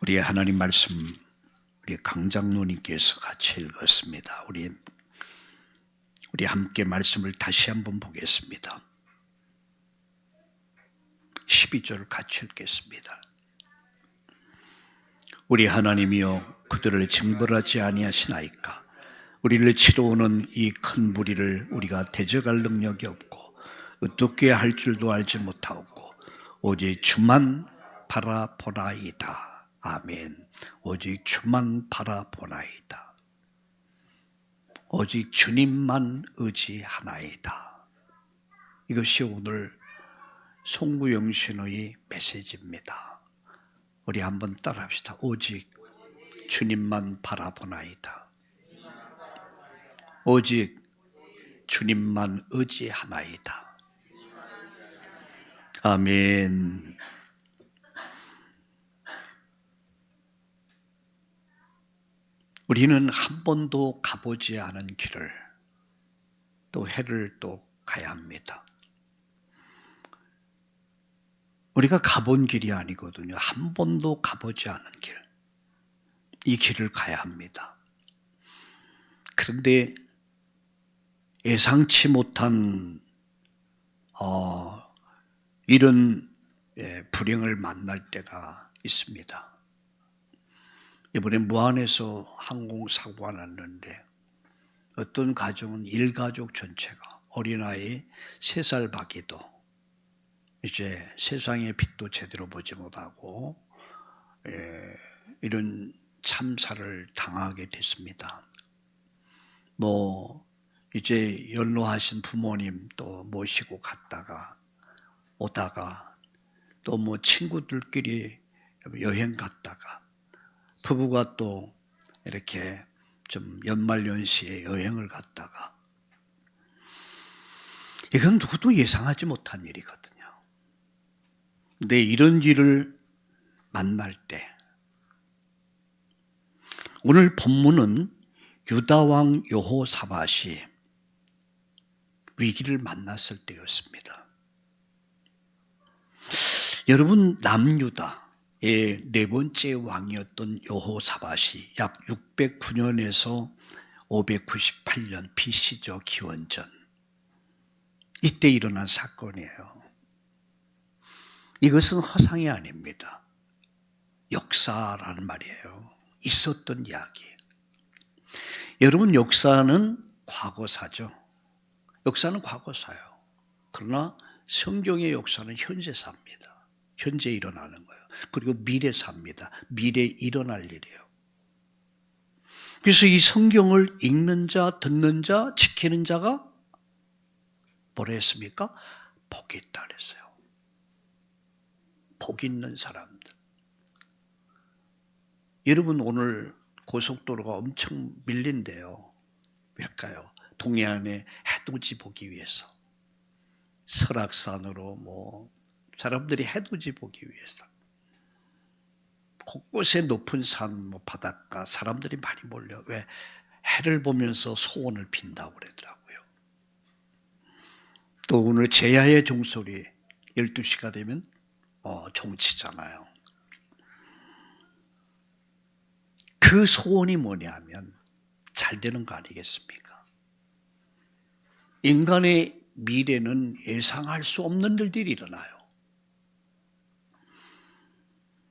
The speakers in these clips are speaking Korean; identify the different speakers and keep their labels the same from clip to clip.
Speaker 1: 우리 하나님 말씀 우리 강장로님께서 같이 읽었습니다. 우리 함께 말씀을 다시 한번 보겠습니다. 12절 같이 읽겠습니다. 우리 하나님이여 그들을 징벌하지 아니하시나이까. 우리를 치러오는 이 큰 무리를 우리가 대적할 능력이 없고 어떻게 할 줄도 알지 못하고 오직 주만 바라보나이다. 아멘. 오직 주만 바라보나이다. 오직 주님만 의지하나이다. 이것이 오늘 송구영신의 메시지입니다. 우리 한번 따라합시다. 오직 주님만 바라보나이다. 오직 주님만 의지하나이다. 아멘. 우리는 한 번도 가보지 않은 길을 또 해를 또 가야 합니다. 우리가 가본 길이 아니거든요. 한 번도 가보지 않은 길. 이 길을 가야 합니다. 그런데 예상치 못한 이런 불행을 만날 때가 있습니다. 이번에 무안에서 항공사고가 났는데 어떤 가정은 일가족 전체가 어린아이 3살 박이도 이제 세상의 빛도 제대로 보지 못하고 이런 참사를 당하게 됐습니다. 이제 연로하신 부모님 또 모시고 갔다가 오다가 또 친구들끼리 여행 갔다가 부부가 또 이렇게 좀 연말연시에 여행을 갔다가 이건 누구도 예상하지 못한 일이거든요. 근데 이런 일을 만날 때 오늘 본문은 유다왕 여호사밧이 위기를 만났을 때였습니다. 여러분 남유다의 4번째 왕이었던 여호사밧이 약 609년에서 598년 BC죠. 기원전. 이때 일어난 사건이에요. 이것은 허상이 아닙니다. 역사라는 말이에요. 있었던 이야기. 여러분 역사는 과거사죠. 역사는 과거사예요. 그러나 성경의 역사는 현재사입니다. 현재 일어나는 거예요. 그리고 미래사입니다. 미래에 일어날 일이에요. 그래서 이 성경을 읽는 자, 듣는 자, 지키는 자가 뭐라 했습니까? 복이 있다 그랬어요. 복 있는 사람들. 여러분 오늘 고속도로가 엄청 밀린대요. 왜일까요? 동해안에 해돋이 보기 위해서. 설악산으로 사람들이 해돋이 보기 위해서. 곳곳에 높은 산, 바닷가 사람들이 많이 몰려. 왜? 해를 보면서 소원을 빈다고 그러더라고요. 또 오늘 제야의 종소리 12시가 되면 종치잖아요. 그 소원이 뭐냐면 잘 되는 거 아니겠습니까? 인간의 미래는 예상할 수 없는 일들이 일어나요.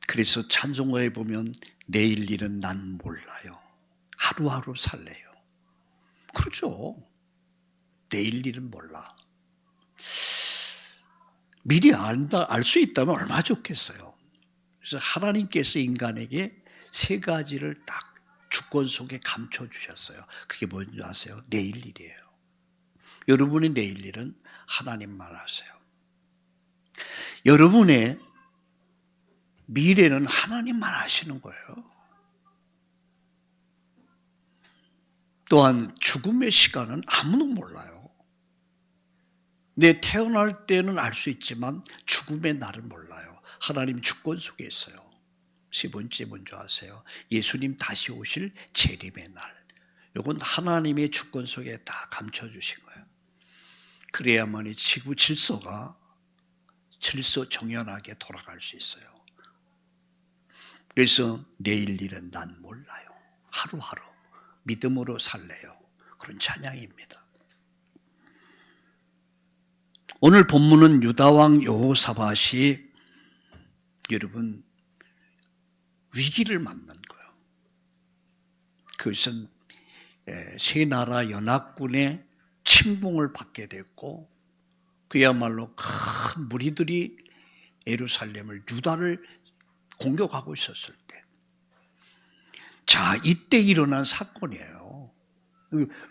Speaker 1: 그래서 찬송가에 보면 내일 일은 난 몰라요. 하루하루 살래요. 그렇죠. 내일 일은 몰라. 미리 알 수 있다면 얼마나 좋겠어요. 그래서 하나님께서 인간에게 3가지를 딱 주권 속에 감춰주셨어요. 그게 뭔지 아세요? 내일 일이에요. 여러분의 내일 일은 하나님만 아세요. 여러분의 미래는 하나님만 아시는 거예요. 또한 죽음의 시간은 아무도 몰라요. 내 태어날 때는 알 수 있지만 죽음의 날을 몰라요. 하나님 주권 속에 있어요. 10번째 뭔지 아세요? 예수님 다시 오실 재림의 날. 이건 하나님의 주권 속에 다 감춰주신 거예요. 그래야만이 지구 질서 정연하게 돌아갈 수 있어요. 그래서 내일 일은 난 몰라요. 하루하루 믿음으로 살래요. 그런 찬양입니다. 오늘 본문은 유다왕 여호사밧이 여러분 위기를 만난 거예요. 그것은 세 나라 연합군의 침공을 받게 됐고 그야말로 큰 무리들이 예루살렘을 유다를 공격하고 있었을 때, 자 이때 일어난 사건이에요.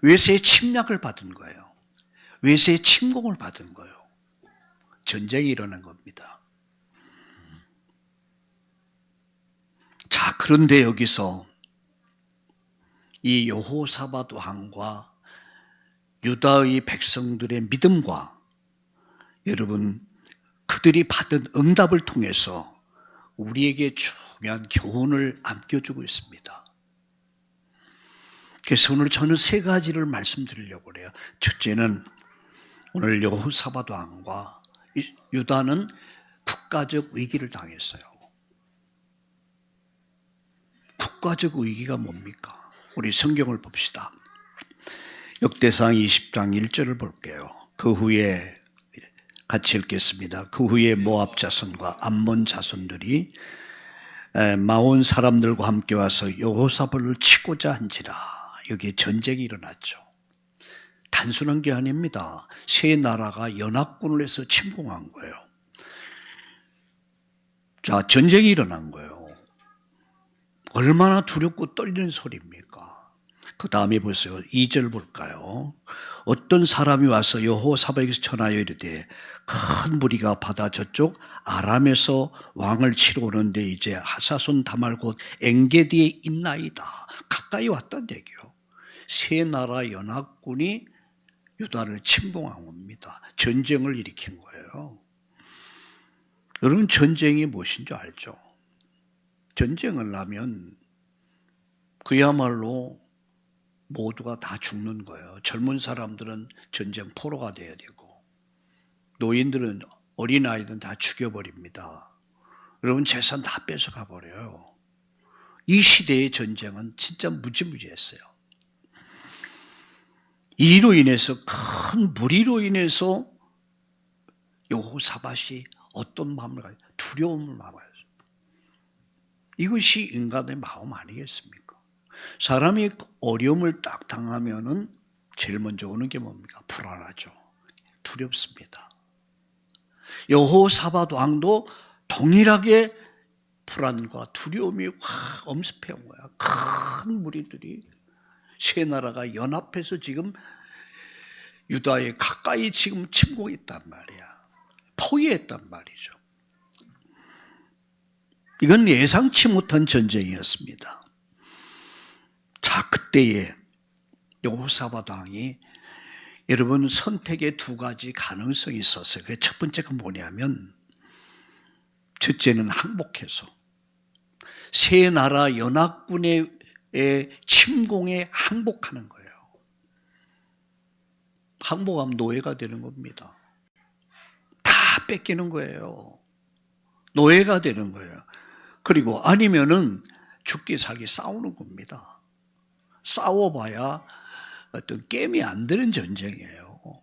Speaker 1: 외세의 침략을 받은 거예요. 외세의 침공을 받은 거예요. 전쟁이 일어난 겁니다. 자 그런데 여기서 이 여호사밧 왕과 유다의 백성들의 믿음과 여러분 그들이 받은 응답을 통해서 우리에게 중요한 교훈을 안겨주고 있습니다. 그래서 오늘 저는 세 가지를 말씀드리려고 해요. 첫째는 오늘 여호사밧 왕과 유다는 국가적 위기를 당했어요. 국가적 위기가 뭡니까? 우리 성경을 봅시다. 역대상 20장 1절을 볼게요. 그 후에 같이 읽겠습니다. 그 후에 모압 자손과 암몬 자손들이 마온 사람들과 함께 와서 여호사밧을 치고자 한지라. 여기에 전쟁이 일어났죠. 단순한 게 아닙니다. 세 나라가 연합군을 해서 침공한 거예요. 자, 전쟁이 일어난 거예요. 얼마나 두렵고 떨리는 소리입니까? 그 다음에 보세요. 2절 볼까요? 어떤 사람이 와서 여호사밧에게서 전하여 이르되 큰 무리가 바다 저쪽 아람에서 왕을 치러 오는데 이제 하사손 다말 곧 엔게디에 있나이다. 가까이 왔다는 얘기요. 세 나라 연합군이 유다를 침공한 겁니다. 전쟁을 일으킨 거예요. 여러분 전쟁이 무엇인 줄 알죠? 전쟁을 하면 그야말로 모두가 다 죽는 거예요. 젊은 사람들은 전쟁 포로가 돼야 되고 노인들은 어린아이들은 다 죽여버립니다. 여러분 재산 다 뺏어가 버려요. 이 시대의 전쟁은 진짜 무지무지했어요. 이로 인해서 큰 무리로 인해서 여호사밧이 어떤 마음을 가졌어요? 두려움을 가졌어요. 이것이 인간의 마음 아니겠습니까? 사람이 어려움을 딱 당하면은 제일 먼저 오는 게 뭡니까? 불안하죠. 두렵습니다. 여호사밧 왕도 동일하게 불안과 두려움이 확 엄습해 온 거야. 큰 무리들이 세 나라가 연합해서 지금 유다에 가까이 지금 침공했단 말이야. 포위했단 말이죠. 이건 예상치 못한 전쟁이었습니다. 자, 그때에 여호사밧 왕이 여러분 선택의 두 가지 가능성이 있었어요. 그 첫 번째가 뭐냐면 첫째는 항복해서 세 나라 연합군의 침공에 항복하는 거예요. 항복하면 노예가 되는 겁니다. 다 뺏기는 거예요. 노예가 되는 거예요. 그리고 아니면은 죽기 살기 싸우는 겁니다. 싸워봐야 어떤 게임이 안 되는 전쟁이에요.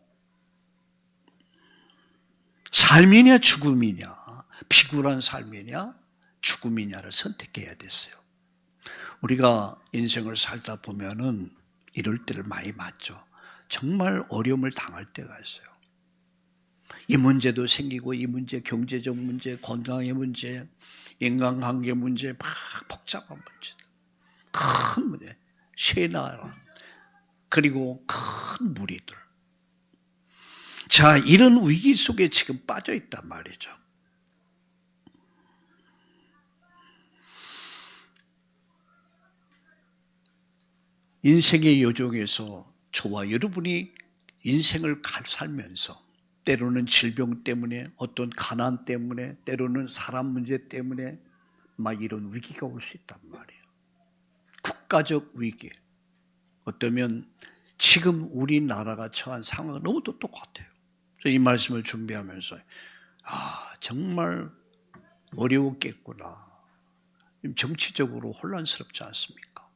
Speaker 1: 삶이냐 죽음이냐, 비굴한 삶이냐 죽음이냐를 선택해야 됐어요. 우리가 인생을 살다 보면은 이럴 때를 많이 맞죠. 정말 어려움을 당할 때가 있어요. 이 문제도 생기고 이 문제, 경제적 문제, 건강의 문제, 인간관계 문제, 막 복잡한 문제들. 큰 문제, 세 나라, 그리고 큰 무리들. 자, 이런 위기 속에 지금 빠져 있단 말이죠. 인생의 여정에서 저와 여러분이 인생을 살면서 때로는 질병 때문에, 어떤 가난 때문에, 때로는 사람 문제 때문에 막 이런 위기가 올 수 있단 말이에요. 국가적 위기. 어쩌면 지금 우리나라가 처한 상황은 너무 똑같아요. 이 말씀을 준비하면서 정말 어려웠겠구나. 정치적으로 혼란스럽지 않습니까?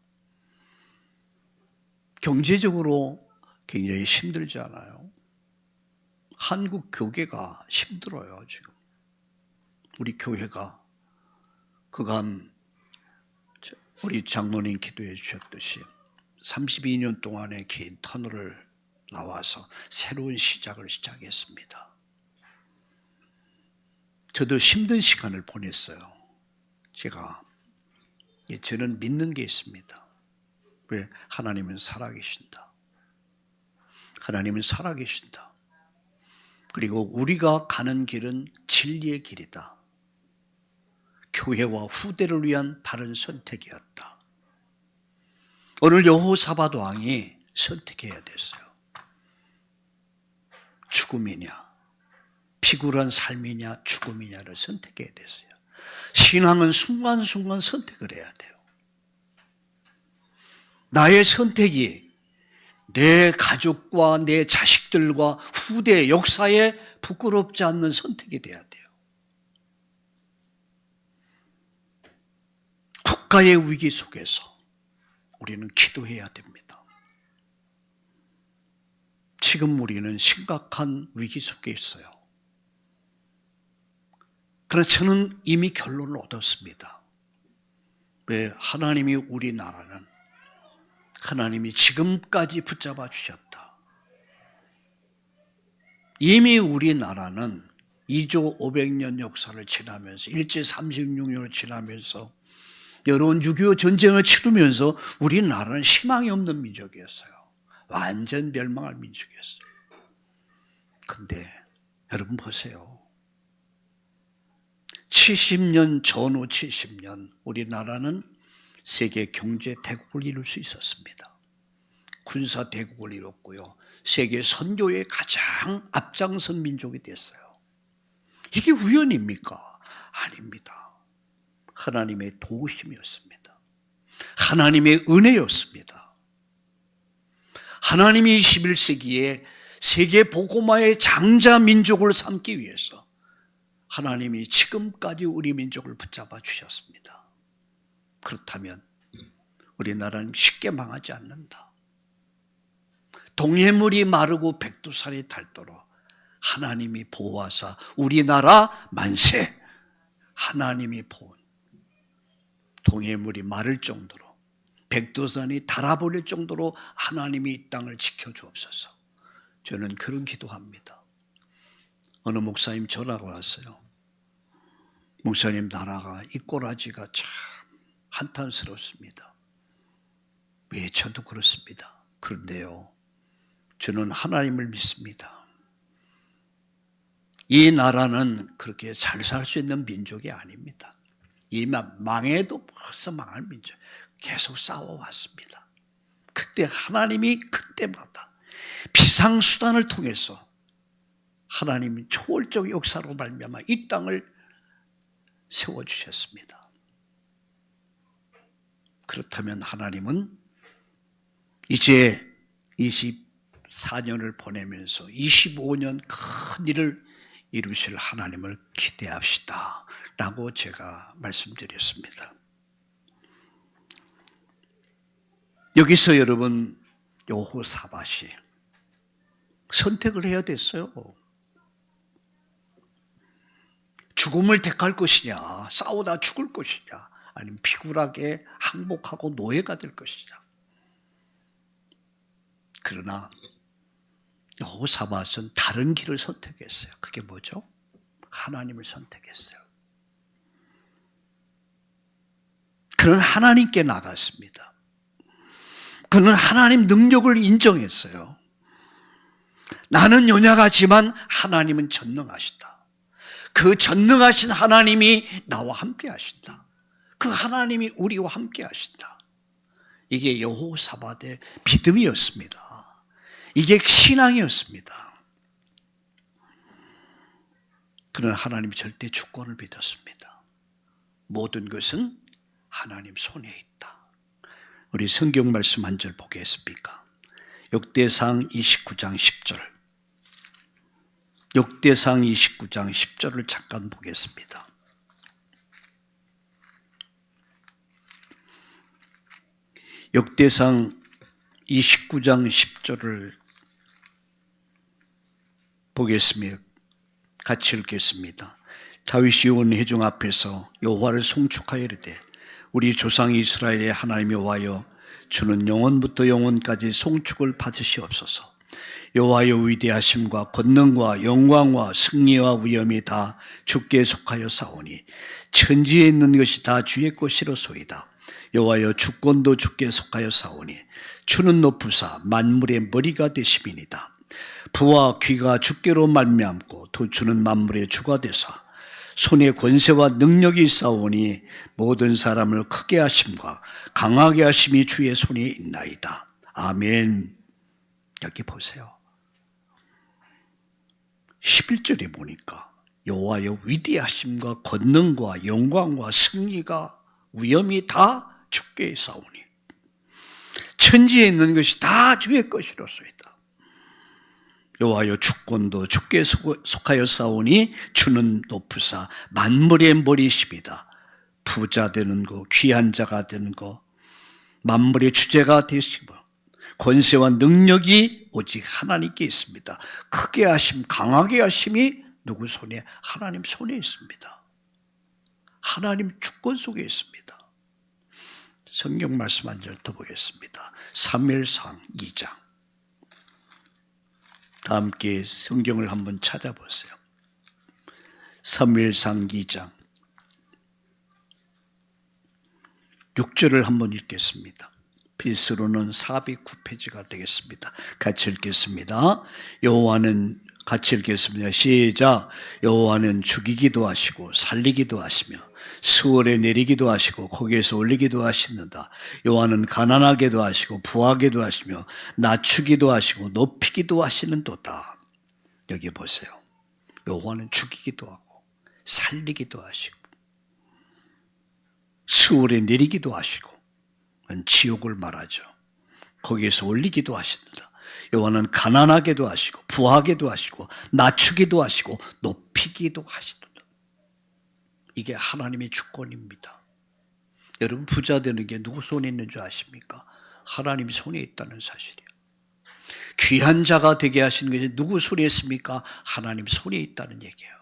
Speaker 1: 경제적으로 굉장히 힘들지 않아요? 한국 교계가 힘들어요, 지금. 우리 교회가 그간 우리 장로님 기도해 주셨듯이 32년 동안의 긴 터널을 나와서 새로운 시작을 시작했습니다. 저도 힘든 시간을 보냈어요. 저는 믿는 게 있습니다. 왜? 하나님은 살아계신다. 하나님은 살아계신다. 그리고 우리가 가는 길은 진리의 길이다. 교회와 후대를 위한 바른 선택이었다. 오늘 여호사밧 왕이 선택해야 됐어요. 죽음이냐, 피굴한 삶이냐, 죽음이냐를 선택해야 됐어요. 신앙은 순간순간 선택을 해야 돼요. 나의 선택이 내 가족과 내 자식들과 후대 역사에 부끄럽지 않는 선택이 돼야 돼요. 국가의 위기 속에서 우리는 기도해야 됩니다. 지금 우리는 심각한 위기 속에 있어요. 그러나 저는 이미 결론을 얻었습니다. 왜? 하나님이 우리나라는 하나님이 지금까지 붙잡아 주셨다. 이미 우리나라는 2조 500년 역사를 지나면서 일제 36년을 지나면서 여러분 6.25 전쟁을 치르면서 우리나라는 희망이 없는 민족이었어요. 완전 멸망할 민족이었어요. 그런데 여러분 보세요. 70년 전후 70년 우리나라는 세계 경제 대국을 이룰 수 있었습니다. 군사 대국을 이뤘고요. 세계 선교의 가장 앞장선 민족이 됐어요. 이게 우연입니까? 아닙니다. 하나님의 도우심이었습니다. 하나님의 은혜였습니다. 하나님이 21세기에 세계 복음화의 장자 민족을 삼기 위해서 하나님이 지금까지 우리 민족을 붙잡아 주셨습니다. 그렇다면 우리나라는 쉽게 망하지 않는다. 동해물이 마르고 백두산이 닳도록 하나님이 보호하사 우리나라 만세. 하나님이 보호. 동해물이 마를 정도로 백두산이 닳아버릴 정도로 하나님이 이 땅을 지켜주옵소서. 저는 그런 기도합니다. 어느 목사님 전화가 왔어요. 목사님, 나라가 이 꼬라지가 참 한탄스럽습니다. 왜? 저도 그렇습니다. 그런데요, 저는 하나님을 믿습니다. 이 나라는 그렇게 잘 살 수 있는 민족이 아닙니다. 이만 망해도 벌써 망할 민족. 계속 싸워왔습니다. 그때 하나님이 그때마다 비상수단을 통해서 하나님이 초월적 역사로 말미암아 이 땅을 세워주셨습니다. 그렇다면 하나님은 이제 24년을 보내면서 25년 큰 일을 이루실 하나님을 기대합시다 라고 제가 말씀드렸습니다. 여기서 여러분 여호사밧이 선택을 해야 됐어요. 죽음을 택할 것이냐, 싸우다 죽을 것이냐, 아니면 피굴하게 항복하고 노예가 될 것이냐. 그러나 여호사밧은 다른 길을 선택했어요. 그게 뭐죠? 하나님을 선택했어요. 그는 하나님께 나갔습니다. 그는 하나님 능력을 인정했어요. 나는 연약하지만 하나님은 전능하시다. 그 전능하신 하나님이 나와 함께 하신다. 그 하나님이 우리와 함께 하신다. 이게 여호사밧의 믿음이었습니다. 이게 신앙이었습니다. 그는 하나님 절대 주권을 믿었습니다. 모든 것은 하나님 손에 있다. 우리 성경 말씀 한 절 보겠습니까? 역대상 29장 10절. 역대상 29장 10절을 잠깐 보겠습니다. 역대상 29장 10절을 보겠습니다. 같이 읽겠습니다. 다윗이 온 회중 앞에서 여호와를 송축하여 이르되 우리 조상 이스라엘의 하나님 여호와여 주는 영원부터 영원까지 송축을 받으시옵소서. 여호와여 위대하심과 권능과 영광과 승리와 위엄이 다 주께 속하여 싸우니 천지에 있는 것이 다 주의 것이로소이다. 여호와여 주권도 주께 속하여 싸우니 주는 높으사 만물의 머리가 되심이니이다. 부와 귀가 주께로 말미암고 또 주는 만물의 주가 되사 손에 권세와 능력이 싸우니 모든 사람을 크게 하심과 강하게 하심이 주의 손에 있나이다. 아멘. 여기 보세요. 11절에 보니까 여호와여 위대하심과 권능과 영광과 승리가 위엄이 다 주께 싸우니 천지에 있는 것이 다 주의 것이로소이다. 여호와여 주권도 주께 속하여 싸우니 주는 높으사 만물의 머리십이다. 부자 되는 거, 귀한 자가 되는 거, 만물의 주제가 되시고 권세와 능력이 오직 하나님께 있습니다. 크게 하심, 강하게 하심이 누구 손에? 하나님 손에 있습니다. 하나님 주권 속에 있습니다. 성경 말씀 한 절 더 보겠습니다. 사무엘상 2장. 다 함께 성경을 한번 찾아보세요. 사무엘상 2장 6절을 한번 읽겠습니다. 필수로는 409페이지가 되겠습니다. 같이 읽겠습니다. 여호와는 같이 읽겠습니다. 시작. 여호와는 죽이기도 하시고 살리기도 하시며 수월에 내리기도 하시고 거기에서 올리기도 하시는다. 여호와는 가난하게도 하시고 부하게도 하시며 낮추기도 하시고 높이기도 하시는도다. 여기 보세요. 여호와는 죽이기도 하고 살리기도 하시고 수월에 내리기도 하시고 지옥을 말하죠. 거기에서 올리기도 하신다. 여호와는 가난하게도 하시고 부하게도 하시고 낮추기도 하시고 높이기도 하신다. 이게 하나님의 주권입니다. 여러분 부자 되는 게 누구 손에 있는 줄 아십니까? 하나님 손에 있다는 사실이에요. 귀한 자가 되게 하시는 것이 누구 손에 있습니까? 하나님 손에 있다는 얘기예요.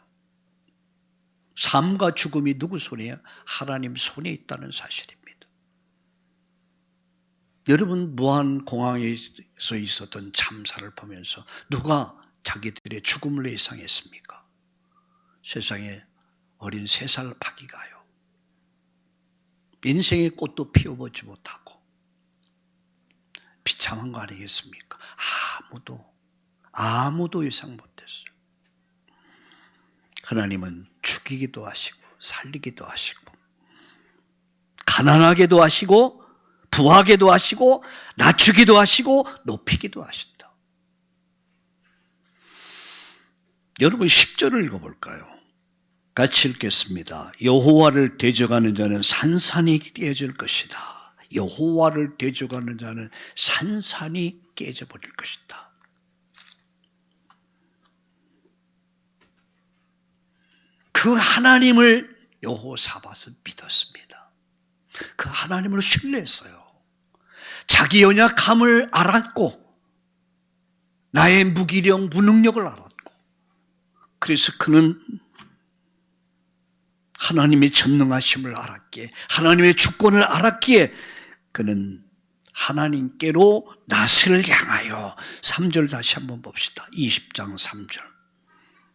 Speaker 1: 삶과 죽음이 누구 손이에요? 하나님 손에 있다는 사실입니다. 여러분 무한공항에서 있었던 참사를 보면서 누가 자기들의 죽음을 예상했습니까? 세상에 어린 3살 아기가요. 인생의 꽃도 피워보지 못하고 비참한 거 아니겠습니까? 아무도 예상 못했어요. 하나님은 죽이기도 하시고 살리기도 하시고 가난하게도 하시고 부하게도 하시고 낮추기도 하시고 높이기도 하신다. 여러분 10절을 읽어볼까요? 같이 읽겠습니다. 여호와를 대적하는 자는 산산이 깨질 것이다. 여호와를 대적하는 자는 산산이 깨져버릴 것이다. 그 하나님을 여호사밧은 믿었습니다. 그 하나님을 신뢰했어요. 자기 연약함을 알았고 나의 무기력, 무능력을 알았고 그래서 그는 하나님의 전능하심을 알았기에 하나님의 주권을 알았기에 그는 하나님께로 낯을 향하여 3절 다시 한번 봅시다. 20장 3절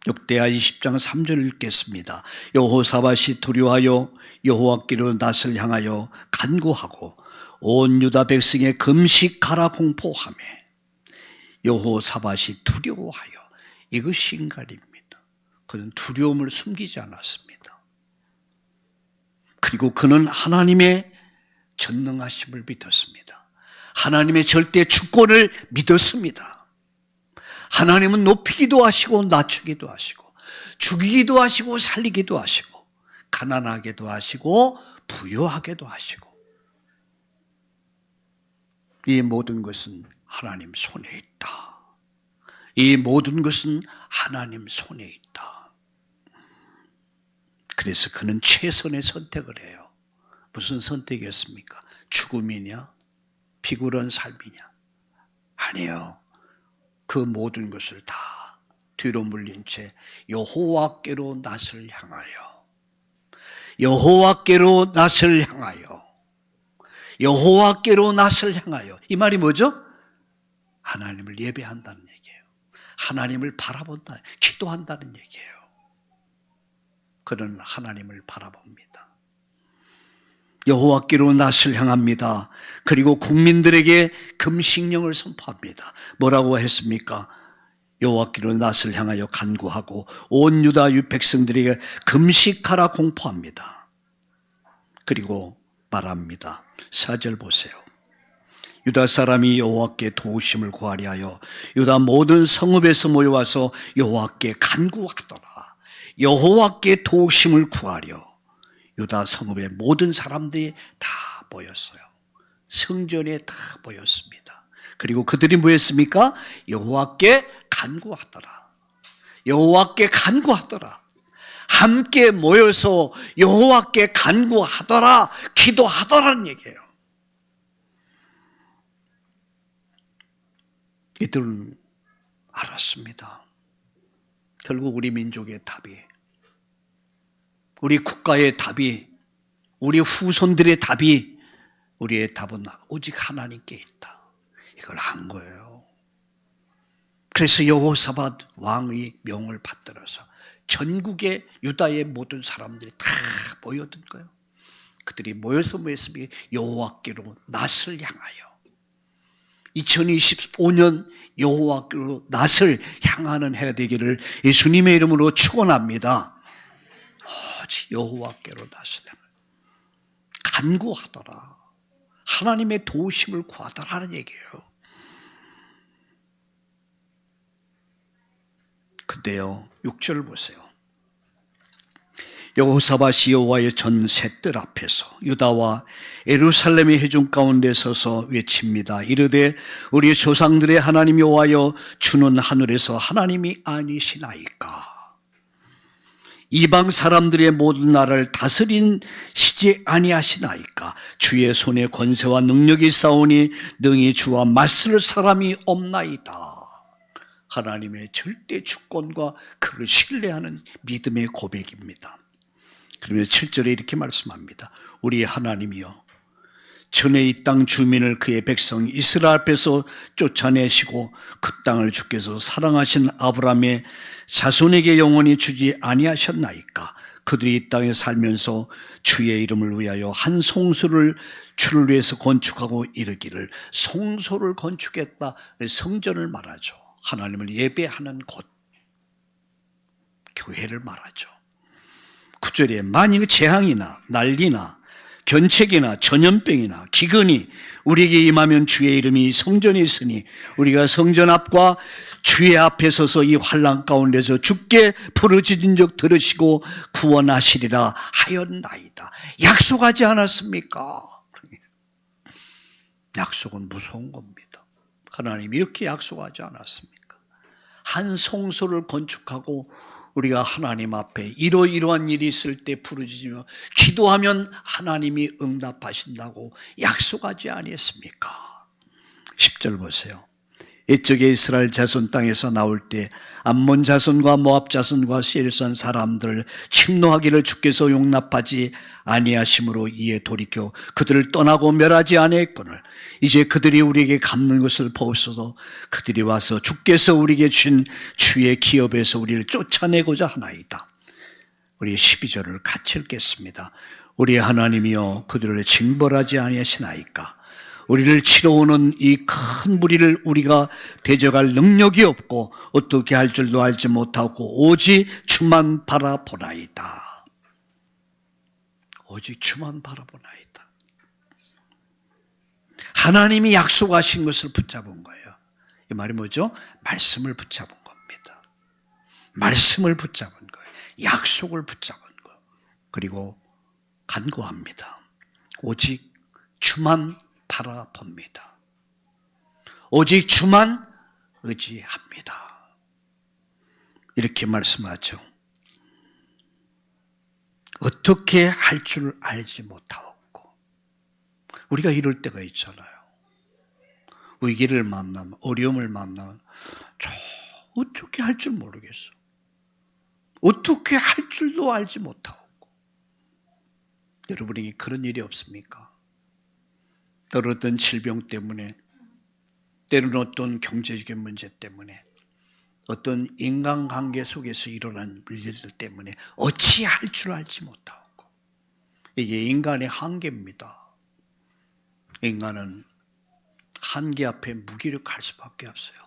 Speaker 1: 역대하 20장 3절 읽겠습니다. 여호사밧이 두려워하여 여호와께로 낯을 향하여 간구하고 온 유다 백성의 금식하라 공포하며 여호사밧이 두려워하여 이것이 인간입니다. 그는 두려움을 숨기지 않았습니다. 그리고 그는 하나님의 전능하심을 믿었습니다. 하나님의 절대 주권을 믿었습니다. 하나님은 높이기도 하시고 낮추기도 하시고 죽이기도 하시고 살리기도 하시고 가난하게도 하시고 부유하게도 하시고 이 모든 것은 하나님 손에 있다. 이 모든 것은 하나님 손에 있다. 그래서 그는 최선의 선택을 해요. 무슨 선택이었습니까? 죽음이냐 피굴한 삶이냐? 아니요. 그 모든 것을 다 뒤로 물린 채 여호와께로 낯을 향하여, 여호와께로 낯을 향하여, 여호와께로 낯을 향하여. 이 말이 뭐죠? 하나님을 예배한다는 얘기예요. 하나님을 바라본다, 기도한다는 얘기예요. 그는 하나님을 바라봅니다. 여호와께로 낯을 향합니다. 그리고 국민들에게 금식령을 선포합니다. 뭐라고 했습니까? 여호와께로 낯을 향하여 간구하고 온 유다 백성들에게 금식하라 공포합니다. 그리고 말합니다. 4절 보세요. 유다 사람이 여호와께 도우심을 구하려 하여 유다 모든 성읍에서 모여와서 여호와께 간구하더라. 여호와께 도우심을 구하려 유다 성읍의 모든 사람들이 다 모였어요. 성전에 다 모였습니다. 그리고 그들이 뭐 했습니까? 여호와께 간구하더라. 여호와께 간구하더라. 함께 모여서 여호와께 간구하더라, 기도하더라는 얘기예요. 이들은 알았습니다. 결국 우리 민족의 답이, 우리 국가의 답이, 우리 후손들의 답이, 우리의 답은 오직 하나님께 있다. 이걸 한 거예요. 그래서 여호사밧 왕의 명을 받들어서 전국의 유다의 모든 사람들이 다 모여든 거예요. 그들이 모여서 모였으면 여호와께로 낯을 향하여, 2025년 여호와께로 낯을 향하는 해가 되기를 예수님의 이름으로 축원합니다. 오직 여호와께로 낯을 향하여 간구하더라. 하나님의 도우심을 구하더라는 얘기예요. 근데요, 6절 보세요. 여호사밧이 여호와의 전 셋들 앞에서 유다와 예루살렘의 회중 가운데 서서 외칩니다. 이르되 우리 조상들의 하나님 여호와여, 주는 하늘에서 하나님이 아니시나이까? 이방 사람들의 모든 나라를 다스리시지 아니하시나이까? 주의 손에 권세와 능력이 있사오니 능히 주와 맞설 사람이 없나이다. 하나님의 절대 주권과 그를 신뢰하는 믿음의 고백입니다. 그러면서 7절에 이렇게 말씀합니다. 우리 하나님이여, 전에 이 땅 주민을 그의 백성 이스라엘 앞에서 쫓아내시고 그 땅을 주께서 사랑하신 아브라함의 자손에게 영원히 주지 아니하셨나이까? 그들이 이 땅에 살면서 주의 이름을 위하여 한 송소를 주를 위해서 건축하고 이르기를. 송소를 건축했다, 성전을 말하죠. 하나님을 예배하는 곳, 교회를 말하죠. 9절에 만일 재앙이나 난리나 견책이나 전염병이나 기근이 우리에게 임하면 주의 이름이 성전에 있으니 우리가 성전 앞과 주의 앞에 서서 이 환난 가운데서 주께 부르짖은 적 들으시고 구원하시리라 하였나이다. 약속하지 않았습니까? 약속은 무서운 겁니다. 하나님이 이렇게 약속하지 않았습니까? 한 성소를 건축하고 우리가 하나님 앞에 이러이러한 일이 있을 때 부르짖으며 기도하면 하나님이 응답하신다고 약속하지 아니했습니까? 10절 보세요. 이쪽에 이스라엘 자손 땅에서 나올 때 암몬 자손과 모압 자손과 세일산 사람들을 침노하기를 주께서 용납하지 아니하심으로 이에 돌이켜 그들을 떠나고 멸하지 아니했거늘 이제 그들이 우리에게 갚는 것을 보옵소서. 그들이 와서 주께서 우리에게 주신 주의 기업에서 우리를 쫓아내고자 하나이다. 우리 12절을 같이 읽겠습니다. 우리 하나님이여, 그들을 징벌하지 아니하시나이까? 우리를 치러 오는 이 큰 무리를 우리가 대적할 능력이 없고 어떻게 할 줄도 알지 못하고 오직 주만 바라보나이다. 오직 주만 바라보나이다. 하나님이 약속하신 것을 붙잡은 거예요. 이 말이 뭐죠? 말씀을 붙잡은 겁니다. 말씀을 붙잡은 거예요. 약속을 붙잡은 거. 그리고 간구합니다. 오직 주만 바라봅니다. 오직 주만 의지합니다. 이렇게 말씀하죠. 어떻게 할 줄 알지 못하고 우리가 이럴 때가 있잖아요. 위기를 만나면, 어려움을 만나면 저 어떻게 할 줄 모르겠어. 어떻게 할 줄도 알지 못하고. 여러분에게 그런 일이 없습니까? 때로는 어떤 질병 때문에, 때로는 어떤 경제적인 문제 때문에, 어떤 인간관계 속에서 일어난 일들 때문에 어찌할 줄 알지 못하고. 이게 인간의 한계입니다. 인간은 한계 앞에 무기력할 수밖에 없어요.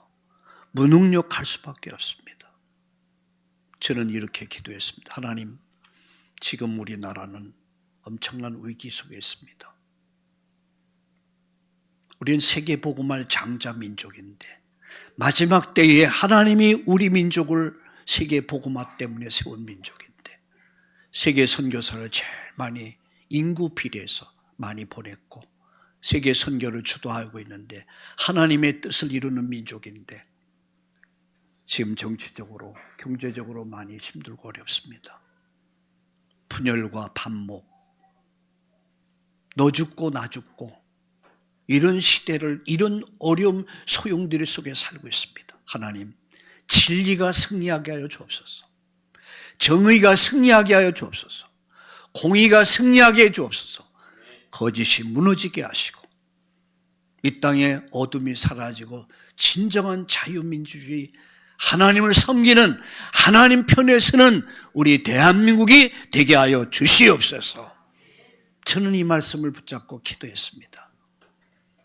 Speaker 1: 무능력할 수밖에 없습니다. 저는 이렇게 기도했습니다. 하나님, 지금 우리나라는 엄청난 위기 속에 있습니다. 우리는 세계 복음할 장자 민족인데 마지막 때에 하나님이 우리 민족을 세계 복음화 때문에 세운 민족인데 세계 선교사를 제일 많이 인구 비례해서 많이 보냈고 세계 선교를 주도하고 있는데 하나님의 뜻을 이루는 민족인데 지금 정치적으로 경제적으로 많이 힘들고 어렵습니다. 분열과 반목, 너 죽고 나 죽고 이런 시대를, 이런 어려움 소용돌이 속에 살고 있습니다. 하나님, 진리가 승리하게 하여 주옵소서. 정의가 승리하게 하여 주옵소서. 공의가 승리하게 해 주옵소서. 거짓이 무너지게 하시고 이 땅에 어둠이 사라지고 진정한 자유민주주의, 하나님을 섬기는 하나님 편에 서는 우리 대한민국이 되게 하여 주시옵소서. 저는 이 말씀을 붙잡고 기도했습니다.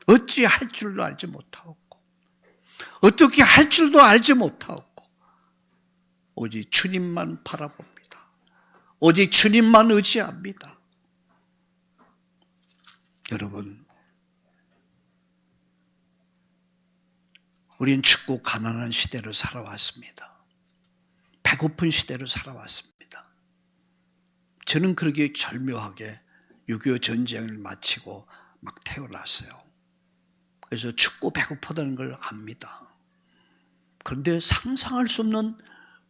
Speaker 1: 어찌 할 줄도 알지 못하고 어떻게 할 줄도 알지 못하고 오직 주님만 바라봅니다. 오직 주님만 의지합니다. 여러분, 우리는 춥고 가난한 시대를 살아왔습니다. 배고픈 시대를 살아왔습니다. 저는 그렇게 절묘하게 6.25 전쟁을 마치고 막 태어났어요. 그래서 춥고 배고프다는 걸 압니다. 그런데 상상할 수 없는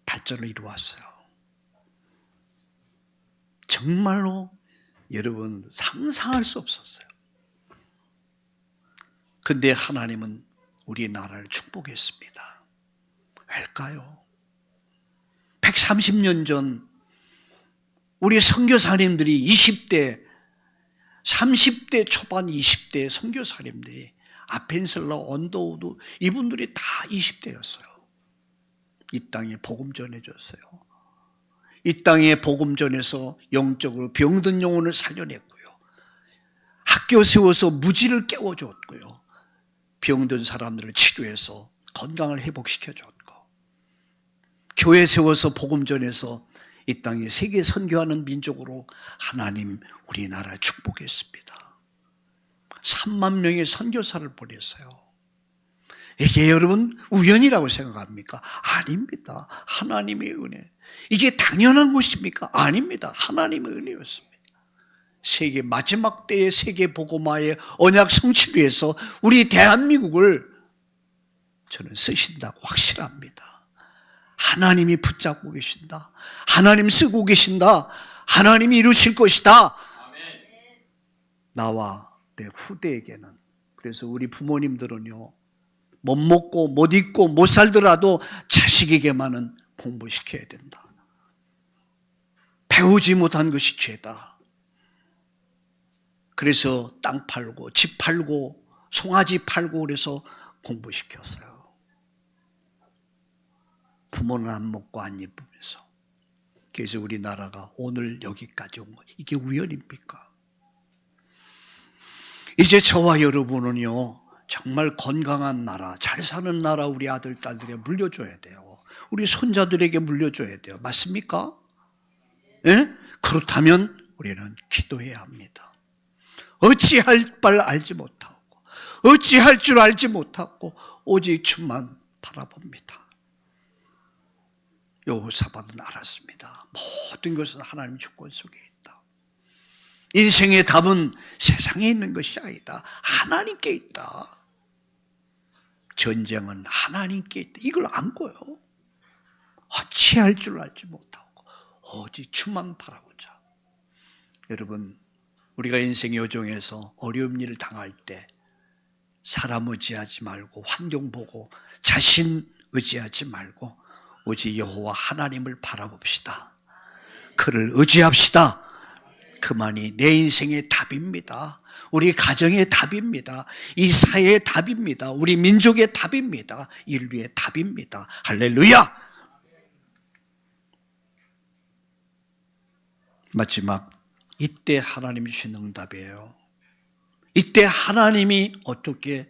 Speaker 1: 발전을 이루었어요. 정말로 여러분 상상할 수 없었어요. 그런데 하나님은 우리나라를 축복했습니다. 왜일까요? 130년 전 우리 선교사님들이 20대, 30대 초반 20대 선교사님들이 아펜셀러, 언더우드 이분들이 다 20대였어요. 이 땅에 복음 전해줬어요. 이 땅에 복음 전해서 영적으로 병든 영혼을 살려냈고요. 학교 세워서 무지를 깨워줬고요. 병든 사람들을 치료해서 건강을 회복시켜줬고 교회 세워서 복음 전해서 이 땅에 세계 선교하는 민족으로 하나님 우리나라를 축복했습니다. 3만 명의 선교사를 보냈어요. 이게 여러분 우연이라고 생각합니까? 아닙니다. 하나님의 은혜. 이게 당연한 것입니까? 아닙니다. 하나님의 은혜였습니다. 세계 마지막 때의 세계 복음화의 언약 성취를 위해서 우리 대한민국을 저는 쓰신다고 확실합니다. 하나님이 붙잡고 계신다. 하나님 쓰고 계신다. 하나님이 이루실 것이다. 나와 내 후대에게는. 그래서 우리 부모님들은요, 못 먹고 못 입고 못 살더라도 자식에게만은 공부시켜야 된다. 배우지 못한 것이 죄다. 그래서 땅 팔고 집 팔고 송아지 팔고 그래서 공부시켰어요. 부모는 안 먹고 안 입으면서. 그래서 우리나라가 오늘 여기까지 온 거, 이게 우연입니까? 이제 저와 여러분은요, 정말 건강한 나라, 잘 사는 나라 우리 아들, 딸들에게 물려줘야 돼요. 우리 손자들에게 물려줘야 돼요. 맞습니까? 예? 그렇다면 우리는 기도해야 합니다. 어찌할 바를 알지 못하고, 어찌할 줄 알지 못하고, 오직 주만 바라봅니다. 여호사밧은 알았습니다. 모든 것은 하나님 주권 속에 있다. 인생의 답은 세상에 있는 것이 아니다. 하나님께 있다. 전쟁은 하나님께 있다. 이걸 안고요. 어찌할 줄 알지 못하고 오직 주만 바라보자. 여러분, 우리가 인생의 여정에서 어려운 일을 당할 때 사람 의지하지 말고 환경 보고 자신 의지하지 말고 오직 여호와 하나님을 바라봅시다. 그를 의지합시다. 그만이 내 인생의 답입니다. 우리 가정의 답입니다. 이 사회의 답입니다. 우리 민족의 답입니다. 인류의 답입니다. 할렐루야! 마지막, 이때 하나님이 주신 응답이에요. 이때 하나님이 어떻게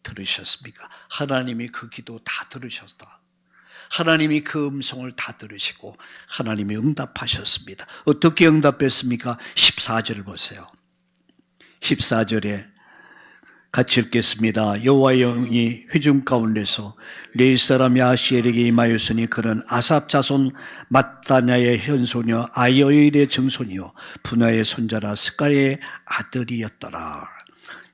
Speaker 1: 들으셨습니까? 하나님이 그 기도 다 들으셨다. 하나님이 그 음성을 다 들으시고 하나님이 응답하셨습니다. 어떻게 응답했습니까? 14절을 보세요. 14절에 같이 읽겠습니다. 여호와의 영이 회중 가운데서 레위 사람 야하시엘에게 임하였으니 그는 아삽 자손 matthaniah의 현손이요 아이오일의 증손이요 분하의 손자라 스가랴의 아들이었더라.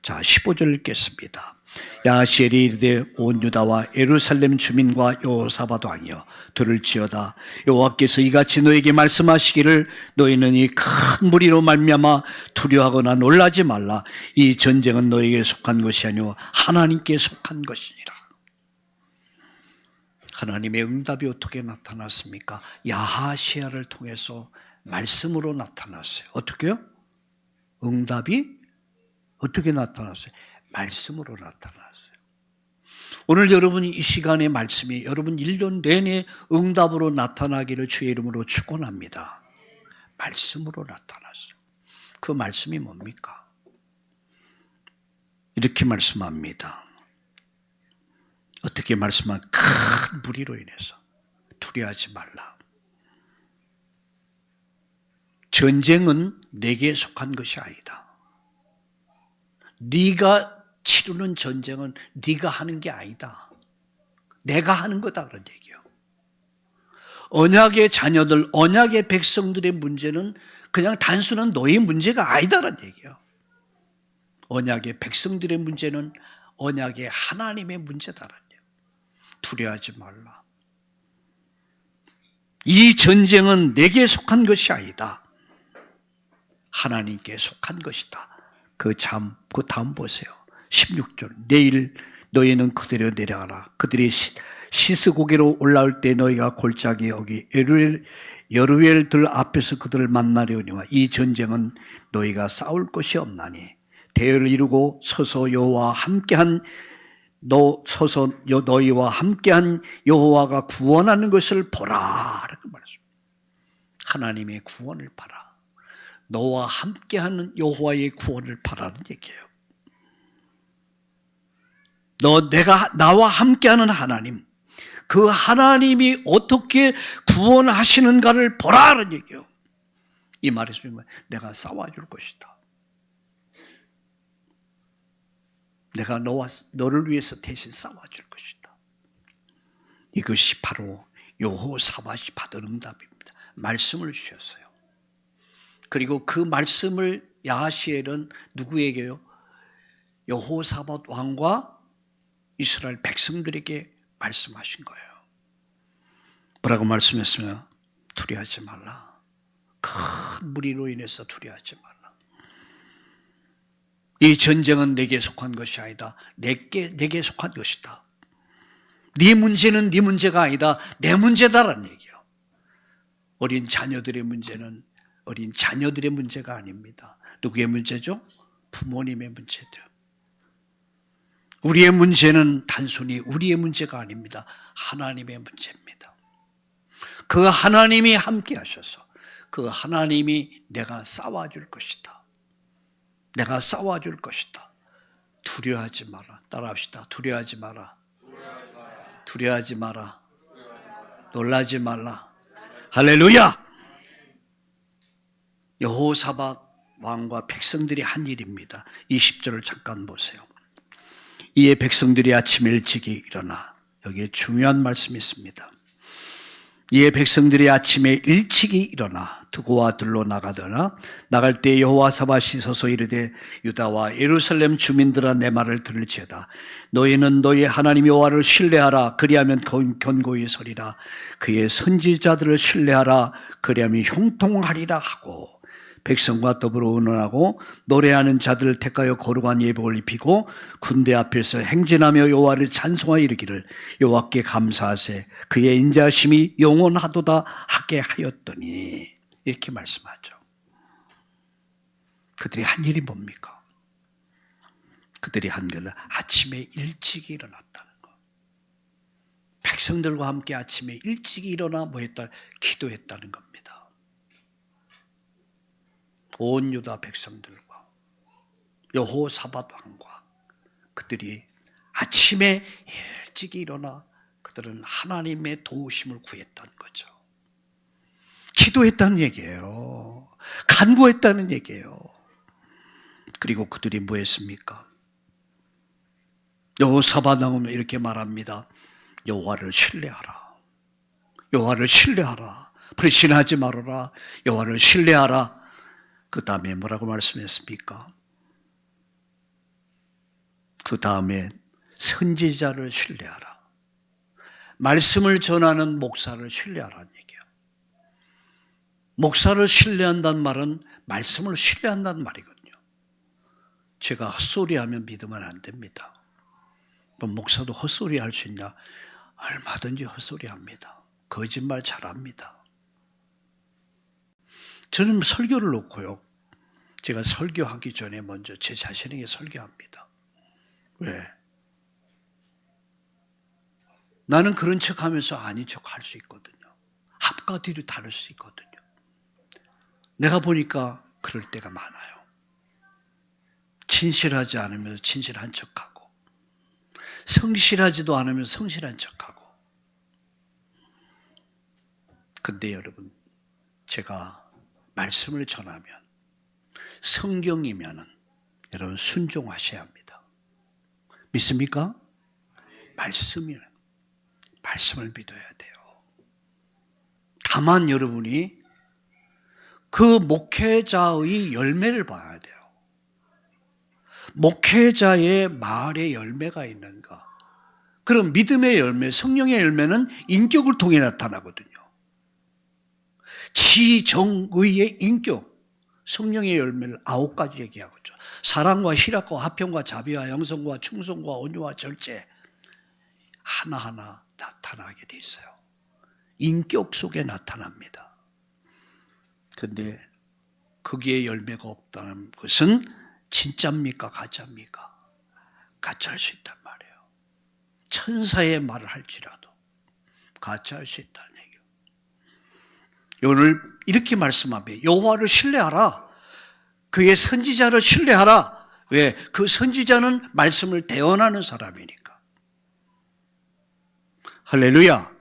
Speaker 1: 자, 15절 읽겠습니다. 야하시엘이 이르되 온 유다와 예루살렘 주민과 여호사밧 왕이여 들을지어다. 여호와께서 이같이 너에게 말씀하시기를 너희는 이 큰 무리로 말미암아 두려워하거나 놀라지 말라. 이 전쟁은 너에게 속한 것이 아니오 하나님께 속한 것이니라. 하나님의 응답이 어떻게 나타났습니까? 야하시야를 통해서 말씀으로 나타났어요. 어떻게요? 응답이 어떻게 나타났어요? 말씀으로 나타났어요. 오늘 여러분이 이 시간의 말씀이 여러분 1년 내내 응답으로 나타나기를 주의 이름으로 축원합니다. 말씀으로 나타났어요. 그 말씀이 뭡니까? 이렇게 말씀합니다. 어떻게 말씀한? 큰 무리로 인해서 두려워하지 말라. 전쟁은 내게 속한 것이 아니다. 네가 치르는 전쟁은 네가 하는 게 아니다. 내가 하는 거다 그런 얘기예요. 언약의 자녀들, 언약의 백성들의 문제는 그냥 단순한 너의 문제가 아니다라는 얘기예요. 언약의 백성들의 문제는 언약의 하나님의 문제다라는 얘기예요. 두려워하지 말라. 이 전쟁은 내게 속한 것이 아니다. 하나님께 속한 것이다. 그 다음 보세요. 16절. 내일 너희는 그대로 내려가라. 그들이 시스고개로 올라올 때 너희가 골짜기 여기 여루엘들 앞에서 그들을 만나려니와 이 전쟁은 너희가 싸울 것이 없나니 대열을 이루고 서서 여호와 함께한 너희와 함께한 여호와가 구원하는 것을 보라. 이렇게 말했습니다. 하나님의 구원을 봐라. 너와 함께하는 여호와의 구원을 바라는 얘기예요. 나와 함께하는 하나님, 그 하나님이 어떻게 구원하시는가를 보라는 얘기예요. 이 말에서 내가 싸워줄 것이다. 내가 너를 위해서 대신 싸워줄 것이다. 이것이 바로 여호사밧이 받은 응답입니다. 말씀을 주셨어요. 그리고 그 말씀을 야하시엘은 누구에게요? 여호사밧 왕과 이스라엘 백성들에게 말씀하신 거예요. 뭐라고 말씀했으면 두려워하지 말라. 큰 무리로 인해서 두려워하지 말라. 이 전쟁은 내게 속한 것이 아니다. 내게 속한 것이다. 네 문제는 네 문제가 아니다. 내 문제다라는 얘기예요. 어린 자녀들의 문제는 어린 자녀들의 문제가 아닙니다. 누구의 문제죠? 부모님의 문제죠. 우리의 문제는 단순히 우리의 문제가 아닙니다. 하나님의 문제입니다. 그 하나님이 함께 하셔서 그 하나님이 내가 싸워줄 것이다. 내가 싸워줄 것이다. 두려워하지 마라. 따라합시다. 두려워하지 마라. 두려워하지 마라. 놀라지 말라. 할렐루야! 여호사밧 왕과 백성들이 한 일입니다. 20절을 잠깐 보세요. 이에 백성들이 아침 일찍이 일어나, 여기에 중요한 말씀이 있습니다. 이에 백성들이 아침에 일찍이 일어나 두고와 들로 나가더나 나갈 때 여호사밧이 서서 이르되 유다와 예루살렘 주민들아 내 말을 들을지어다. 너희는 너희 하나님 여호와를 신뢰하라. 그리하면 견고히 서리라. 그의 선지자들을 신뢰하라. 그리하면 형통하리라 하고 백성과 더불어 의논하고 노래하는 자들을 택하여 거룩한 예복을 입히고 군대 앞에서 행진하며 여호와를 찬송하여 이르기를 여호와께 감사하세 그의 인자하심이 영원하도다 하게 하였더니 이렇게 말씀하죠. 그들이 한 일이 뭡니까? 그들이 한 일은 아침에 일찍 일어났다는 거. 백성들과 함께 아침에 일찍 일어나 뭐 했다? 기도했다는 겁니다. 온 유다 백성들과 여호사밧 왕과 그들이 아침에 일찍 일어나 그들은 하나님의 도우심을 구했다는 거죠. 기도했다는 얘기예요. 간구했다는 얘기예요. 그리고 그들이 뭐 했습니까? 여호사밧 왕은 이렇게 말합니다. 여호와를 신뢰하라. 여호와를 신뢰하라. 불신하지 말아라. 여호와를 신뢰하라. 그 다음에 뭐라고 말씀했습니까? 그 다음에 선지자를 신뢰하라. 말씀을 전하는 목사를 신뢰하라는 얘기예요. 목사를 신뢰한다는 말은 말씀을 신뢰한다는 말이거든요. 제가 헛소리하면 믿으면 안 됩니다. 그럼 목사도 헛소리 할 수 있냐? 얼마든지 헛소리합니다. 거짓말 잘합니다. 저는 설교를 놓고요. 제가 설교하기 전에 먼저 제 자신에게 설교합니다. 왜? 나는 그런 척하면서 아닌 척할 수 있거든요. 앞과 뒤로 다를 수 있거든요. 내가 보니까 그럴 때가 많아요. 진실하지 않으면 진실한 척하고 성실하지도 않으면 성실한 척하고. 근데 여러분, 제가 말씀을 전하면 성경이면은 여러분 순종하셔야 합니다. 믿습니까? 말씀이면 말씀을 믿어야 돼요. 다만 여러분이 그 목회자의 열매를 봐야 돼요. 목회자의 말에 열매가 있는가? 그럼 믿음의 열매, 성령의 열매는 인격을 통해 나타나거든요. 지정의의 인격, 성령의 열매를 9가지 얘기하고 있죠. 사랑과 희락과 화평과 자비와 양성과 충성과 온유와 절제 하나하나 나타나게 돼 있어요. 인격 속에 나타납니다. 그런데 거기에 열매가 없다는 것은 진짜입니까? 가짜입니까? 가짜일 수 있단 말이에요. 천사의 말을 할지라도 가짜일 수 있다는 얘기예요. 오늘 이렇게 말씀하며 여호와를 신뢰하라. 그의 선지자를 신뢰하라. 왜? 그 선지자는 말씀을 대언하는 사람이니까. 할렐루야.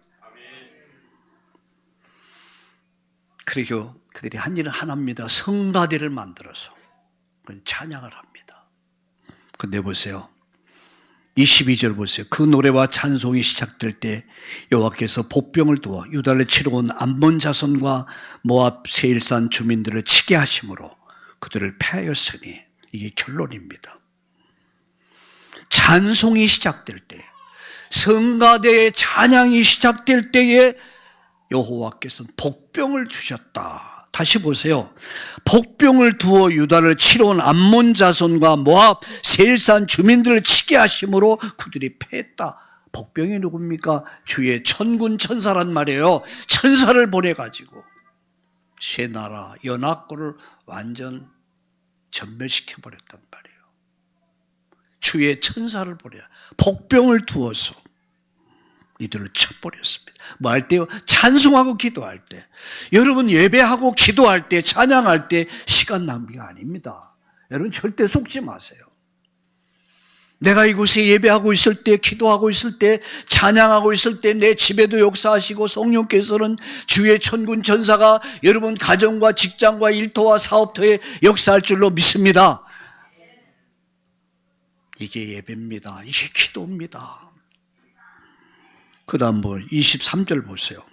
Speaker 1: 그리고 그들이 한 일은 하나입니다. 성가대를 만들어서 찬양을 합니다. 근데 보세요. 22절 보세요. 그 노래와 찬송이 시작될 때 여호와께서 복병을 두어 유다를 치러 온 암몬 자손과 모압 세일산 주민들을 치게 하심으로 그들을 패하였으니 이게 결론입니다. 찬송이 시작될 때, 성가대의 찬양이 시작될 때에 여호와께서는 복병을 주셨다. 다시 보세요. 복병을 두어 유다를 치러 온 암몬 자손과 모압 세일산 주민들을 치게 하심으로 그들이 패했다. 복병이 누굽니까? 주의 천군 천사란 말이에요. 천사를 보내가지고 세 나라 연합군을 완전 전멸시켜버렸단 말이에요. 주의 천사를 보내 복병을 두어서 이들을 쳐버렸습니다. 뭐 할 때요? 찬송하고 기도할 때. 여러분 예배하고 기도할 때, 찬양할 때 시간 낭비가 아닙니다. 여러분 절대 속지 마세요. 내가 이곳에 예배하고 있을 때, 기도하고 있을 때, 찬양하고 있을 때 내 집에도 역사하시고 성령께서는 주의 천군 천사가 여러분 가정과 직장과 일터와 사업터에 역사할 줄로 믿습니다. 이게 예배입니다. 이게 기도입니다. 그 다음 23절 보세요.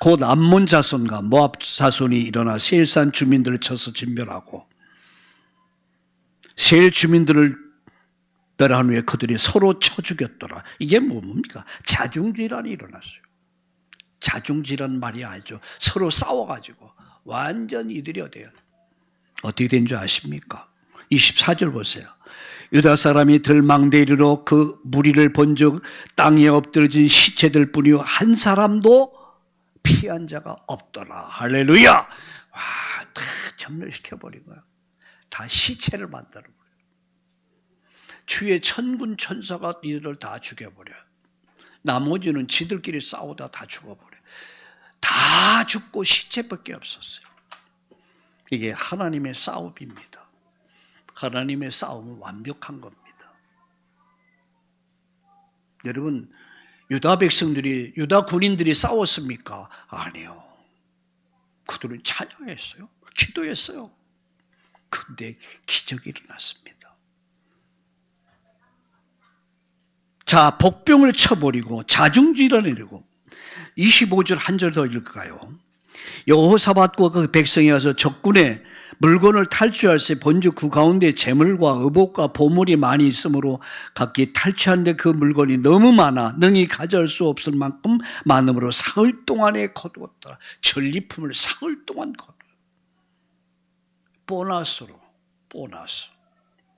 Speaker 1: 곧 암몬 자손과 모압 자손이 일어나 세일산 주민들을 쳐서 진멸하고 세일 주민들을 멸한 후에 그들이 서로 쳐 죽였더라. 이게 뭡니까? 자중질환이 일어났어요. 자중질환 말이 아니죠. 서로 싸워가지고 완전 이들이 어떻게 된 줄 아십니까? 24절 보세요. 유다 사람이 들망대리로 그 무리를 본즉 땅에 엎드러진 시체들 뿐이요 한 사람도 피한 자가 없더라. 할렐루야. 와, 다 점멸시켜버린 거야. 다 시체를 만들어버려요. 주의 천군 천사가 이들을 다 죽여버려요. 나머지는 지들끼리 싸우다 다 죽어버려요. 다 죽고 시체밖에 없었어요. 이게 하나님의 싸움입니다. 하나님의 싸움은 완벽한 겁니다. 여러분, 유다 백성들이, 유다 군인들이 싸웠습니까? 아니요. 그들은 찬양했어요. 기도했어요. 근데 기적이 일어났습니다. 자, 복병을 쳐버리고 자중질환을 내리고 25절 한 절 더 읽을까요? 여호사밧과 그 백성이 와서 적군의 물건을 탈취할세 본즉 그 가운데 재물과 의복과 보물이 많이 있으므로 각기 탈취하는데 그 물건이 너무 많아 능히 가져올 수 없을 만큼 많음으로 사흘 동안에 거두었더라. 전리품을 사흘 동안 거두어. 보너스로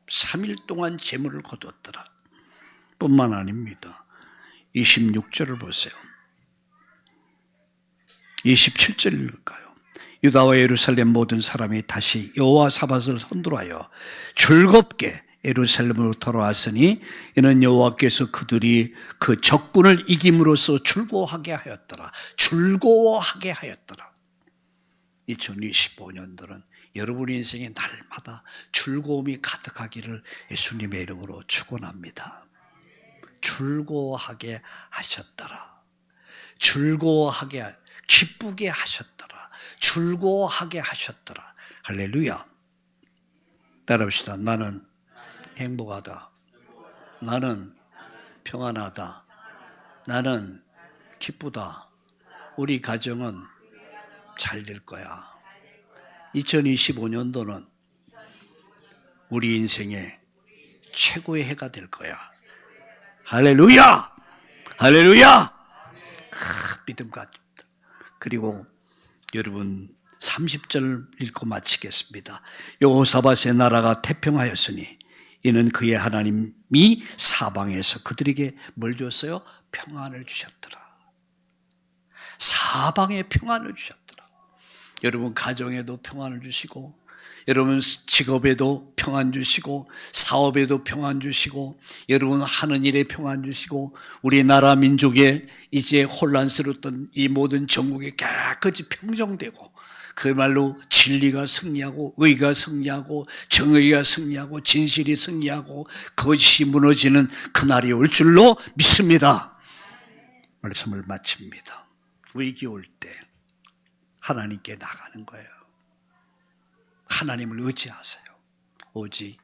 Speaker 1: 3일 동안 재물을 거두었더라. 뿐만 아닙니다. 26절을 보세요. 27절 읽을까요? 유다와 예루살렘 모든 사람이 다시 여호와사밧을 선두하여 즐겁게 예루살렘으로 돌아왔으니 이는 여호와께서 그들이 그 적군을 이김으로써 즐거워하게 하였더라. 즐거워하게 하였더라. 2025년도는 여러분 인생의 날마다 즐거움이 가득하기를 예수님의 이름으로 축원합니다. 즐거워하게 하셨더라. 즐거워하게 기쁘게 하셨더라. 즐거워하게 하셨더라. 할렐루야. 따라합시다. 나는 행복하다. 나는 평안하다. 나는 기쁘다. 우리 가정은 잘 될 거야. 2025년도는 우리 인생의 최고의 해가 될 거야. 할렐루야! 할렐루야! 믿음 가집니다. 그리고 여러분 30절 읽고 마치겠습니다. 여호사밧의 나라가 태평하였으니 이는 그의 하나님이 사방에서 그들에게 뭘 줬어요? 평안을 주셨더라. 사방에 평안을 주셨더라. 여러분 가정에도 평안을 주시고 여러분 직업에도 평안 주시고 사업에도 평안 주시고 여러분 하는 일에 평안 주시고 우리나라 민족에 이제 혼란스러웠던 이 모든 전국이 깨끗이 평정되고 그야말로 진리가 승리하고 의가 승리하고 정의가 승리하고 진실이 승리하고 거짓이 무너지는 그날이 올 줄로 믿습니다. 말씀을 마칩니다. 위기 올 때 하나님께 나가는 거예요. 하나님을 의지하세요. 오직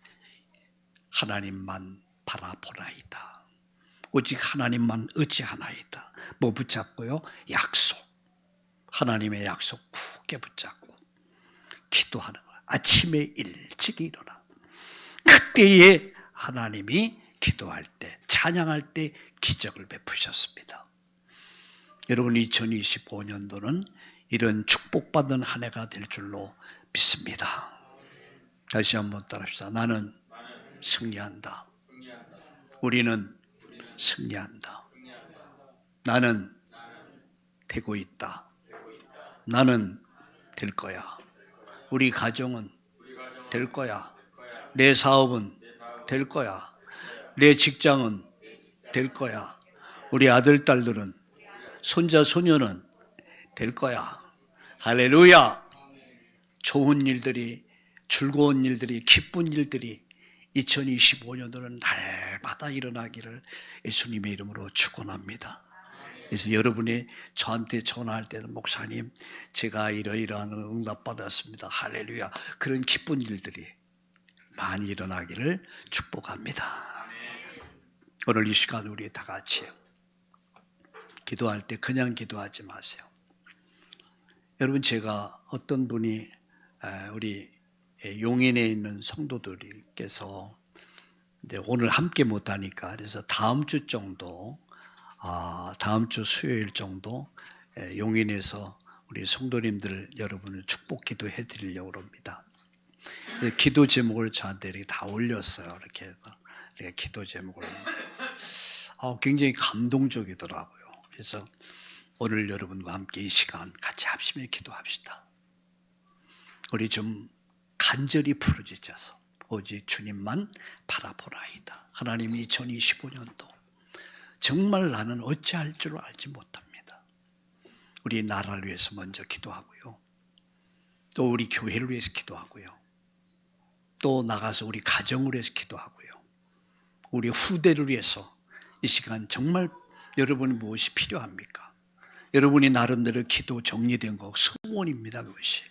Speaker 1: 하나님만 바라보나이다. 오직 하나님만 의지하나이다. 뭐 붙잡고요? 약속. 하나님의 약속 굳게 붙잡고 기도하는 거예요. 아침에 일찍 일어나. 그때에 하나님이 기도할 때, 찬양할 때 기적을 베푸셨습니다. 여러분 2025년도는 이런 축복받은 한 해가 될 줄로 믿습니다. 다시 한번 따라합시다. 나는 승리한다. 우리는 승리한다. 나는 되고 있다. 나는 될 거야. 우리 가정은 될 거야. 내 사업은 될 거야. 내 직장은 될 거야. 우리 아들, 딸들은 손자, 소녀는 될 거야. 할렐루야. 좋은 일들이, 즐거운 일들이, 기쁜 일들이 2025년도는 날마다 일어나기를 예수님의 이름으로 축원합니다. 그래서 여러분이 저한테 전화할 때는 목사님 제가 이러이러한 응답 받았습니다. 할렐루야. 그런 기쁜 일들이 많이 일어나기를 축복합니다. 오늘 이 시간 우리 다 같이 기도할 때 그냥 기도하지 마세요. 여러분 제가 어떤 분이 우리 용인에 있는 성도들께서 오늘 함께 못하니까 그래서 다음 주 정도 다음 주 수요일 정도 용인에서 우리 성도님들 여러분을 축복 기도해 드리려고 합니다. 기도 제목을 저한테 이렇게 다 올렸어요. 이렇게 해서 기도 제목을 굉장히 감동적이더라고요. 그래서 오늘 여러분과 함께 이 시간 같이 합심해 기도합시다. 우리 좀 간절히 부르짖어서 오직 주님만 바라보라이다. 하나님 2025년도 정말 나는 어찌할 줄 알지 못합니다. 우리 나라를 위해서 먼저 기도하고요. 또 우리 교회를 위해서 기도하고요. 또 나가서 우리 가정을 위해서 기도하고요. 우리 후대를 위해서 이 시간 정말 여러분이 무엇이 필요합니까? 여러분이 나름대로 기도 정리된 거 소원입니다. 그것이.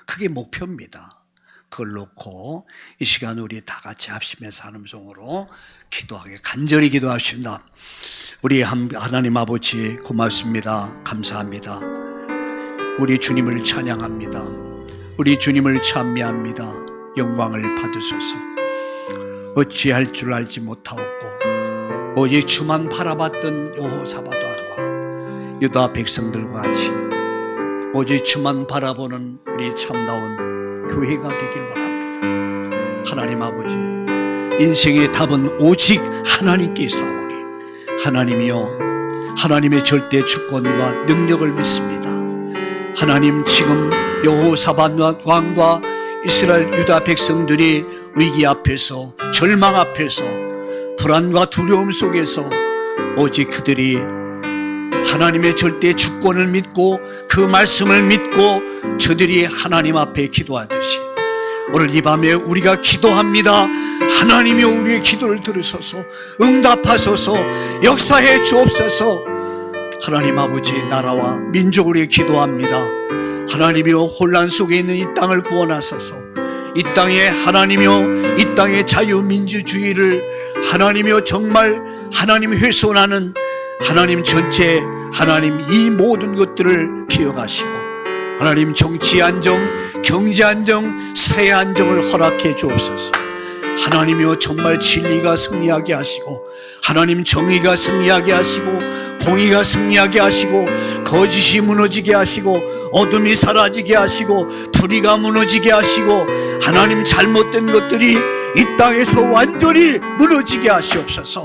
Speaker 1: 그게 목표입니다. 그걸 놓고 이 시간 우리 다 같이 합심해서 하는 음성으로 기도하게 간절히 기도하십니다. 우리 하나님 아버지 고맙습니다. 감사합니다. 우리 주님을 찬양합니다. 우리 주님을 찬미합니다. 영광을 받으소서. 어찌할 줄 알지 못하옵고 오직 주만 바라봤던 여호사밧 왕과 유다 백성들과 같이 오직 주만 바라보는 우리 참다운 교회가 되길 원합니다. 하나님 아버지, 인생의 답은 오직 하나님께 있사오니 하나님이여, 하나님의 절대 주권과 능력을 믿습니다. 하나님, 지금 여호사밧 왕과 이스라엘 유다 백성들이 위기 앞에서, 절망 앞에서, 불안과 두려움 속에서 오직 그들이 하나님의 절대 주권을 믿고 그 말씀을 믿고 저들이 하나님 앞에 기도하듯이 오늘 이 밤에 우리가 기도합니다. 하나님이 우리의 기도를 들으소서, 응답하소서, 역사해 주옵소서. 하나님 아버지, 나라와 민족을 위해 기도합니다. 하나님이여, 혼란 속에 있는 이 땅을 구원하소서. 이 땅에 하나님이여, 이 땅의 자유민주주의를 하나님이여 정말 하나님 훼손하는 하나님 전체, 하나님 이 모든 것들을 기억하시고 하나님 정치 안정, 경제 안정, 사회 안정을 허락해 주옵소서. 하나님이여 정말 진리가 승리하게 하시고 하나님 정의가 승리하게 하시고 공의가 승리하게 하시고 거짓이 무너지게 하시고 어둠이 사라지게 하시고 불의가 무너지게 하시고 하나님 잘못된 것들이 이 땅에서 완전히 무너지게 하시옵소서.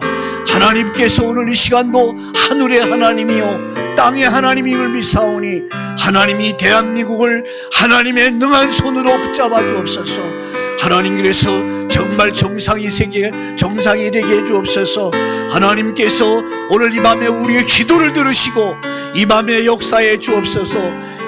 Speaker 1: 하나님께서 오늘 이 시간도 하늘의 하나님이요 땅의 하나님임을 믿사오니 하나님이 대한민국을 하나님의 능한 손으로 붙잡아 주옵소서. 하나님, 그래서 정말 정상이 되게 해주옵소서. 하나님께서 오늘 이 밤에 우리의 기도를 들으시고 이 밤에 역사해 주옵소서.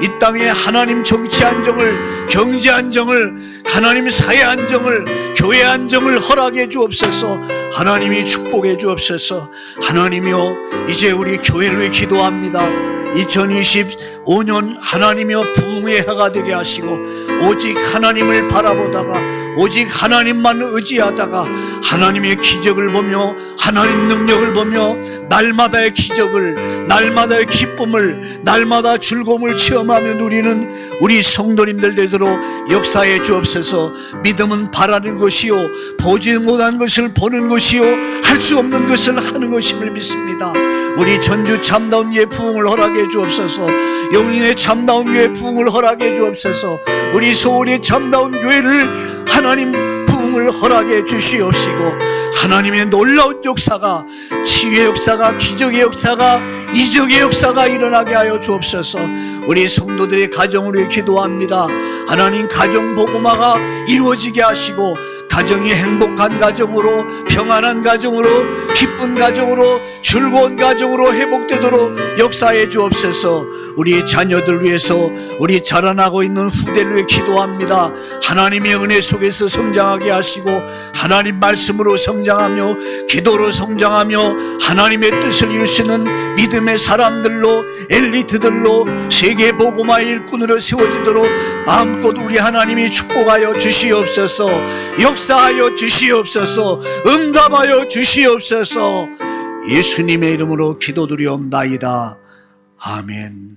Speaker 1: 이 땅에 하나님 정치 안정을, 경제 안정을, 하나님 사회 안정을, 교회 안정을 허락해 주옵소서. 하나님이 축복해 주옵소서. 하나님이여, 이제 우리 교회를 위해 기도합니다. 2025년 하나님이여 부흥의 해가 되게 하시고 오직 하나님을 바라보다가 오직 하나님만 의지하다가 하나님의 기적을 보며 하나님 능력을 보며 날마다의 기적을, 날마다의 기쁨을, 날마다 즐거움을 체험하며 누리는 우리 성도님들 되도록 역사해 주옵소서. 믿음은 바라는 것이요 보지 못한 것을 보는 것이요 할 수 없는 것을 하는 것임을 믿습니다. 우리 전주 참다운 교회 부흥을 허락해 주옵소서. 영인의 참다운 교회 부흥을 허락해 주옵소서. 우리 서울의 참다운 교회를 하나님 부흥을 허락해 주시옵시고 하나님의 놀라운 역사가, 치유의 역사가, 기적의 역사가, 이적의 역사가 일어나게 하여 주옵소서. 우리 성도들의 가정을 위해 기도합니다. 하나님 가정 복음화가 이루어지게 하시고 가정이 행복한 가정으로, 평안한 가정으로, 기쁜 가정으로, 즐거운 가정으로 회복되도록 역사해 주옵소서. 우리 자녀들 위해서, 우리 자라나고 있는 후대를 위해 기도합니다. 하나님의 은혜 속에서 성장하게 하시고 하나님 말씀으로 성장하며 기도로 성장하며 하나님의 뜻을 이루시는 믿음의 사람들로, 엘리트들로, 세계 복음화 일꾼으로 세워지도록 마음껏 우리 하나님이 축복하여 주시옵소서. 역사하여 주시옵소서. 응답하여 주시옵소서. 예수님의 이름으로 기도드리옵나이다. 아멘.